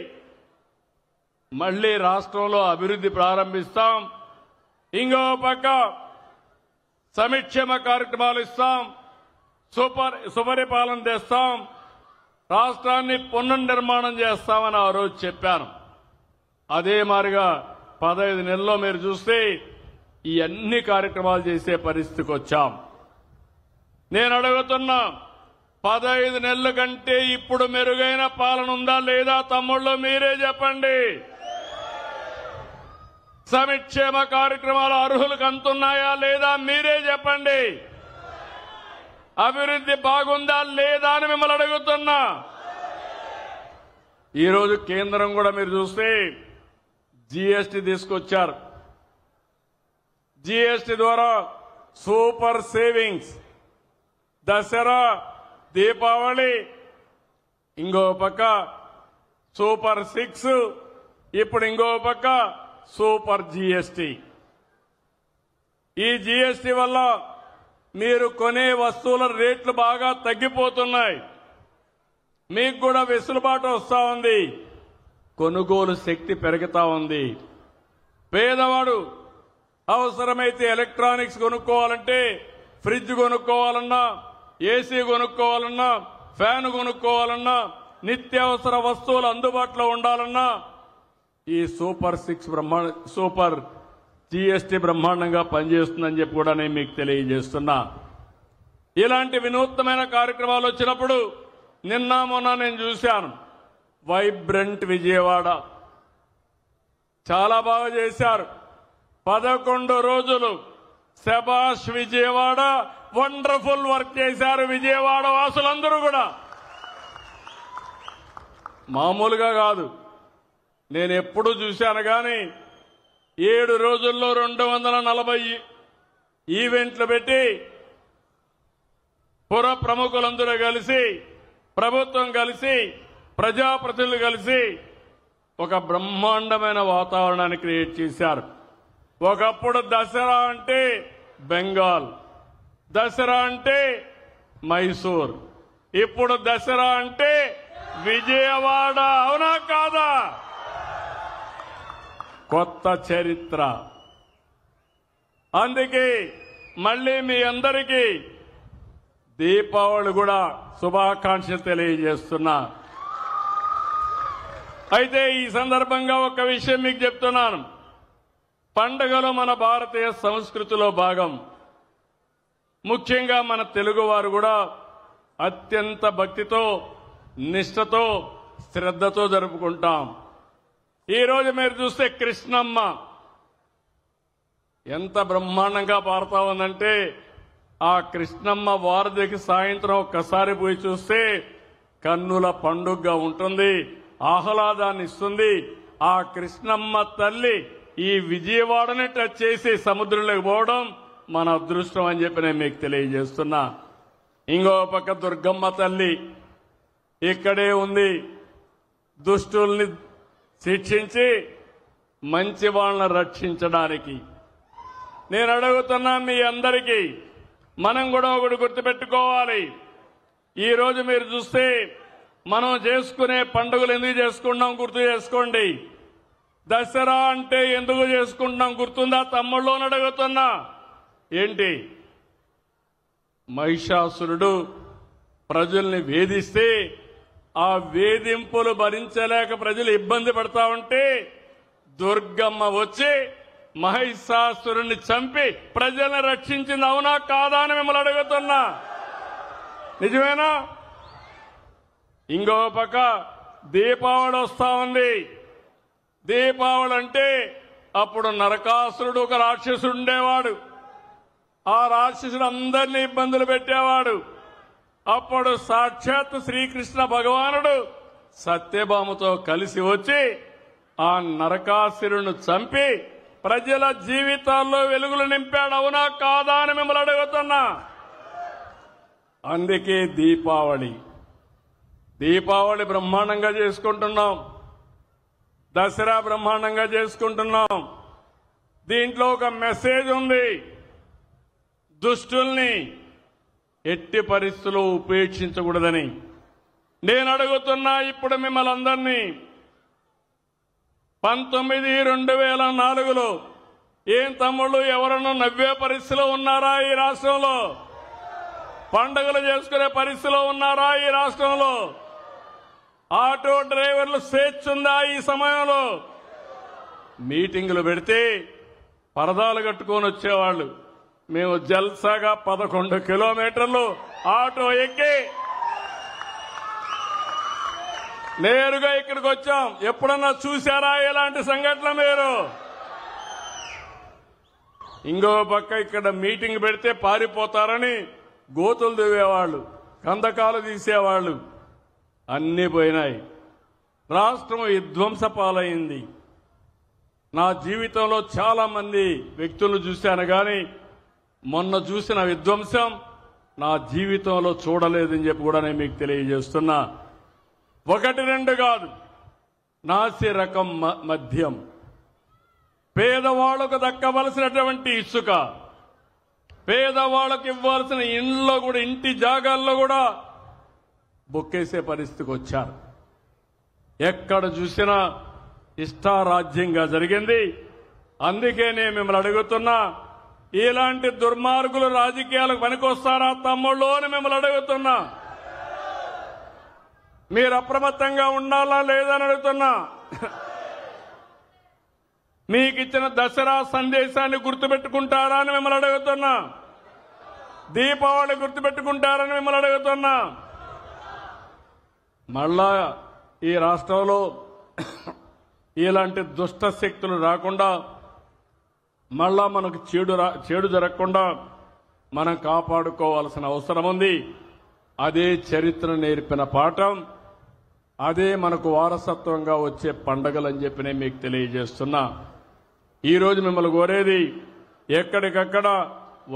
మళ్లీ రాష్ట్రంలో అభివృద్ధి ప్రారంభిస్తాం. ఇంకో పక్క సంక్షేమ కార్యక్రమాలు ఇస్తాం, సుపరిపాలన తెస్తాం, రాష్ట్రాన్ని పునర్నిర్మాణం చేస్తామని ఆ రోజు చెప్పాను. అదే మాదిరిగా 15 నెలల్లో మీరు చూస్తే ఈ అన్ని కార్యక్రమాలు చేసే పరిస్థితికి వచ్చాం. నేను అడుగుతున్నా, 15 నెలల కంటే ఇప్పుడు మెరుగైన పాలన ఉందా లేదా? తమ్ముళ్ళు మీరే చెప్పండి. సంక్షేమ కార్యక్రమాలు అర్హులకు అందుతున్నాయా లేదా? మీరే చెప్పండి. అభివృద్ధి బాగుందా లేదా అని మిమ్మల్ని అడుగుతున్నా. ఈరోజు కేంద్రం కూడా మీరు చూస్తే జీఎస్టీ తీసుకొచ్చారు. జీఎస్టీ ద్వారా సూపర్ సేవింగ్స్, దసరా, దీపావళి, ఇంకో పక్క సూపర్ 6, ఇప్పుడు ఇంకో పక్క సూపర్ జీఎస్టీ. ఈ జీఎస్టీ వల్ల మీరు కొనే వస్తువుల రేట్లు బాగా తగ్గిపోతున్నాయి. మీకు కూడా వెసులుబాటు వస్తా ఉంది, కొనుగోలు శక్తి పెరుగుతా ఉంది. పేదవాడు అవసరమైతే ఎలక్ట్రానిక్స్ కొనుక్కోవాలంటే, ఫ్రిడ్జ్ కొనుక్కోవాలన్నా, ఏసీ కొనుక్కోవాలన్నా, ఫ్యాన్ కొనుక్కోవాలన్నా, నిత్యావసర వస్తువులు అందుబాటులో ఉండాలన్నా ఈ సూపర్ 6 సూపర్ జీఎస్టీ బ్రహ్మాండంగా పనిచేస్తుందని చెప్పి కూడా నేను మీకు తెలియజేస్తున్నా. ఇలాంటి వినూత్నమైన కార్యక్రమాలు వచ్చినప్పుడు నిన్న మొన్న నేను చూశాను. వైబ్రెంట్ విజయవాడ చాలా బాగా చేశారు. 11 రోజులు శబాష్ విజయవాడ, వండర్ఫుల్ వర్క్ చేశారు విజయవాడ వాసులందరూ కూడా. మామూలుగా కాదు, నేను ఎప్పుడు చూశాను కానీ 7 రోజుల్లో 240 ఈవెంట్లు పెట్టి పుర ప్రముఖులందరూ కలిసి, ప్రభుత్వం కలిసి, ప్రజాప్రతినిధులు కలిసి ఒక బ్రహ్మాండమైన వాతావరణాన్ని క్రియేట్ చేశారు. ఒకప్పుడు దసరా అంటే బెంగాల్, దసరా అంటే మైసూర్, ఇప్పుడు దసరా అంటే విజయవాడ. అవునా కాదా? కొత్త చరిత్ర. అందుకే మళ్లీ మీ అందరికీ దీపావళి కూడా శుభాకాంక్షలు తెలియజేస్తున్నా. అయితే ఈ సందర్భంగా ఒక విషయం మీకు చెప్తున్నాను. పండుగలు మన భారతీయ సంస్కృతిలో భాగం. ముఖ్యంగా మన తెలుగువారు కూడా అత్యంత భక్తితో, నిష్ఠతో, శ్రద్ధతో జరుపుకుంటాం. ఈరోజు మీరు చూస్తే కృష్ణమ్మ ఎంత బ్రహ్మాండంగా పాడుతా ఉందంటే, ఆ కృష్ణమ్మ వారధికి సాయంత్రం ఒక్కసారి పోయి చూస్తే కన్నుల పండుగగా ఉంటుంది, ఆహ్లాదాన్ని ఇస్తుంది. ఆ కృష్ణమ్మ తల్లి ఈ విజయవాడని టచ్ చేసి సముద్రంలోకి పోవడం మన అదృష్టం అని చెప్పి నేను మీకు తెలియజేస్తున్నా. ఇంకో పక్క దుర్గమ్మ తల్లి ఇక్కడే ఉంది. దుష్టుల్ని శిక్షించి మంచి వాళ్ళని రక్షించడానికి నేను అడుగుతున్నా మీ అందరికీ, మనం కూడా ఒకటి గుర్తుపెట్టుకోవాలి. ఈ రోజు మీరు చూస్తే మనం చేసుకునే పండుగలు ఎందుకు చేసుకుంటాం గుర్తు చేసుకోండి. దసరా అంటే ఎందుకు చేసుకుంటాం గుర్తుందా తమ్ముళ్ళు అని అడుగుతున్నా. ఏంటి, మహిషాసురుడు ప్రజల్ని వేధిస్తే ఆ వేధింపులు భరించలేక ప్రజలు ఇబ్బంది పడతా ఉంటే దుర్గమ్మ వచ్చి మహిషాసురుణ్ణి చంపి ప్రజల్ని రక్షించింది, అవునా కాదా అని మిమ్మల్ని అడుగుతున్నా. నిజమేనా? ఇంకో పక్క దీపావళి వస్తా ఉంది. దీపావళి అంటే అప్పుడు నరకాసురుడు ఒక రాక్షసుడు ఉండేవాడు. ఆ రాక్షసుడు అందరినీ ఇబ్బందులు పెట్టేవాడు. అప్పుడు సాక్షాత్ శ్రీకృష్ణ భగవానుడు సత్యభామతో కలిసి వచ్చి ఆ నరకాసురుని చంపి ప్రజల జీవితాల్లో వెలుగులు నింపాడు, అవునా కాదా అని మిమ్మల్ని అడుగుతున్నా. అందుకే దీపావళి బ్రహ్మాండంగా చేసుకుంటున్నాం. దసరా బ్రహ్మాండంగా చేసుకుంటున్నాం. దీంట్లో ఒక మెసేజ్ ఉంది. దుష్టుల్ని ఎట్టి పరిస్థితుల్లో ఉపేక్షించకూడదని నేను అడుగుతున్నా. ఇప్పుడు మిమ్మల్ని అందరినీ 19/2004లో ఏం తమ్ముళ్ళు ఎవరన్నా నవ్వే పరిస్థితిలో ఉన్నారా ఈ రాష్ట్రంలో? పండుగలు చేసుకునే పరిస్థితిలో ఉన్నారా ఈ రాష్ట్రంలో? ఆటో డ్రైవర్లు స్వేచ్ఛ ఉందా ఈ సమయంలో? మీటింగులు పెడితే పరదాలు కట్టుకొని వచ్చేవాళ్ళు. మేము జల్సాగా 11 కిలోమీటర్లు ఆటో ఎక్కి నేరుగా ఇక్కడికి వచ్చాం. ఎప్పుడన్నా చూశారా ఇలాంటి సంఘటన మీరు? ఇంకో పక్క ఇక్కడ మీటింగ్ పెడితే పారిపోతారని గోతులు దువ్వేవాళ్ళు, కందకాలు తీసేవాళ్ళు. అన్నీ పోయినాయి. రాష్ట్రం విధ్వంస పాలైంది. నా జీవితంలో చాలా మంది వ్యక్తులు చూశాను కానీ మొన్న చూసిన విధ్వంసం నా జీవితంలో చూడలేదని చెప్పి కూడా నేను మీకు తెలియజేస్తున్నా. 1-2 కాదు, నాసి రకం మద్యం, పేదవాళ్లకు దక్కవలసినటువంటి ఇసుక, పేదవాళ్లకు ఇవ్వాల్సిన ఇంట్లో కూడా ఇంటి జాగాల్లో కూడా బొక్కేసే పరిస్థితికి వచ్చారు. ఎక్కడ చూసినా ఇష్టారాజ్యంగా జరిగింది. అందుకే నేను మిమ్మల్ని అడుగుతున్నా, ఇలాంటి దుర్మార్గులు రాజకీయాలకు పనికొస్తారా తమ్ముళ్ళు అని మిమ్మల్ని అడుగుతున్నా. మీరు అప్రమత్తంగా ఉండాలా లేదని అడుగుతున్నా. మీకు ఇచ్చిన దసరా సందేశాన్ని గుర్తుపెట్టుకుంటారా అని మిమ్మల్ని అడుగుతున్నా. దీపావళి గుర్తుపెట్టుకుంటారని మిమ్మల్ని అడుగుతున్నా. మళ్ళా ఈ రాష్ట్రంలో ఇలాంటి దుష్ట శక్తులు రాకుండా, మళ్ళా మనకు చెడు జరగకుండా మనం కాపాడుకోవాల్సిన అవసరం ఉంది. అదే చరిత్ర నేర్పిన పాఠం, అదే మనకు వారసత్వంగా వచ్చే పండగలని చెప్పి నేను మీకు తెలియజేస్తున్నా. ఈరోజు మిమ్మల్ని కోరేది, ఎక్కడికక్కడ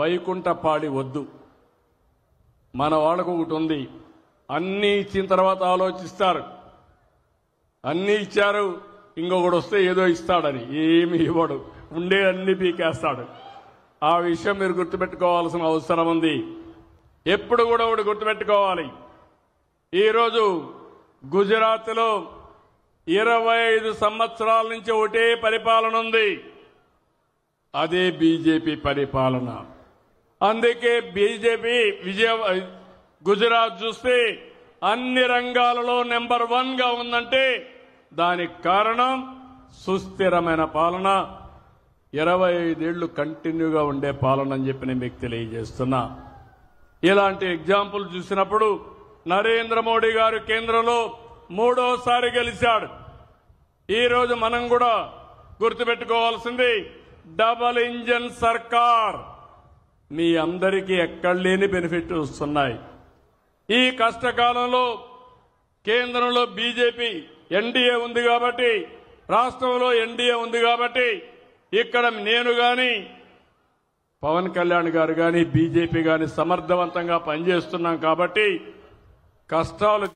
వైకుంఠపాడి వద్దు. మన వాళ్ళకు ఒకటి ఉంది, అన్నీ ఇచ్చిన తర్వాత ఆలోచిస్తారు. అన్నీ ఇచ్చారు, ఇంకొకటి వస్తే ఏదో ఇస్తాడని. ఏమి ఇవ్వడు, ఉండే అన్ని పీకేస్తాడు. ఆ విషయం మీరు గుర్తుపెట్టుకోవాల్సిన అవసరం ఉంది. ఎప్పుడు కూడా ఒకటి గుర్తుపెట్టుకోవాలి. ఈరోజు గుజరాత్లో 25 సంవత్సరాల నుంచి ఒకటే పరిపాలన ఉంది, అదే బీజేపీ పరిపాలన. అందుకే బీజేపీ గుజరాత్ చూస్తే అన్ని రంగాలలో నెంబర్ 1గా ఉందంటే దానికి కారణం సుస్థిరమైన పాలన, 25 ఏళ్లు కంటిన్యూగా ఉండే పాలన అని చెప్పి నేను మీకు తెలియజేస్తున్నా. ఇలాంటి ఎగ్జాంపుల్ చూసినప్పుడు నరేంద్ర మోడీ గారు కేంద్రంలో 3వ సారి గెలిచాడు. ఈరోజు మనం కూడా గుర్తుపెట్టుకోవాల్సింది, డబల్ ఇంజన్ సర్కార్ మీ అందరికీ ఎక్కడ లేని బెనిఫిట్ వస్తున్నాయి. ఈ కష్టకాలంలో కేంద్రంలో బీజేపీ ఎన్డీఏ ఉంది కాబట్టి, రాష్ట్రంలో ఎన్డీఏ ఉంది కాబట్టి, ఇక్కడ నేను గాని పవన్ కళ్యాణ్ గారు గాని బీజేపీ గాని సమర్థవంతంగా పనిచేస్తున్నాం కాబట్టి కష్టాలు.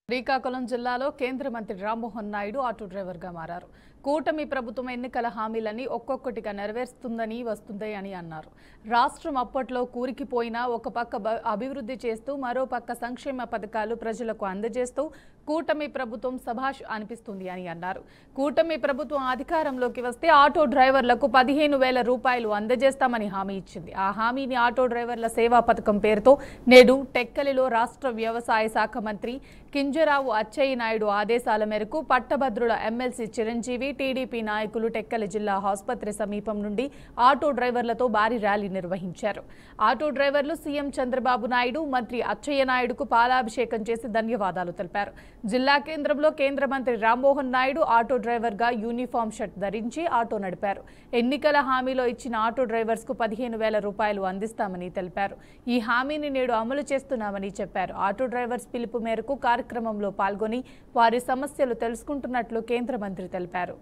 శ్రీకాకుళం జిల్లాలో కేంద్ర మంత్రి రామ్మోహన్ నాయుడు ఆటో డ్రైవర్గా మారారు. కూటమి ప్రభుత్వం ఎన్నికల హామీలని ఒక్కొక్కటిగా నెరవేరుస్తుందని వస్తుందని అన్నారు. రాష్ట్రం అప్పట్లో కూరికిపోయినా ఒక పక్క అభివృద్ధి చేస్తూ మరో పక్క సంక్షేమ పథకాలు ప్రజలకు అందజేస్తూ కూటమి ప్రభుత్వం సభాష్ అనిపిస్తుంది అని అన్నారు. కూటమి ప్రభుత్వం అధికారంలోకి వస్తే ఆటో డ్రైవర్లకు 15,000 రూపాయలు అందజేస్తామని హామీ ఇచ్చింది. ఆ హామీని ఆటో డ్రైవర్ల సేవా పథకం పేరుతో నేడు టెక్కలిలో రాష్ట్ర వ్యవసాయ శాఖ మంత్రి కింజరావు అచ్చెన్నాయుడు ఆదేశాల మేరకు పట్టభద్రుల ఎమ్మెల్సీ చిరంజీవి, టీడీపీ నాయకులు టెక్కలి జిల్లా ఆసుపత్రి సమీపం నుండి ఆటో డ్రైవర్లతో భారీ ర్యాలీ నిర్వహించారు. ఆటో డ్రైవర్లు సీఎం చంద్రబాబు నాయుడు, మంత్రి అచ్చెన్నాయుడుకు పాలాభిషేకం చేసి ధన్యవాదాలు తెలిపారు. జిల్లా కేంద్రంలో కేంద్ర మంత్రి రామ్మోహన్ నాయుడు ఆటో డ్రైవర్ గా యూనిఫామ్ షర్ట్ ధరించి ఆటో నడిపారు. ఎన్నికల హామీలో ఇచ్చిన ఆటో డ్రైవర్స్ కు 15,000 రూపాయలు అందిస్తామని తెలిపారు. ఈ హామీని నేడు అమలు చేస్తున్నామని చెప్పారు. ఆటో డ్రైవర్స్ పిలుపు మేరకు కార్యక్రమంలో పాల్గొని వారి సమస్యలు తెలుసుకుంటున్నట్లు కేంద్ర మంత్రి తెలిపారు.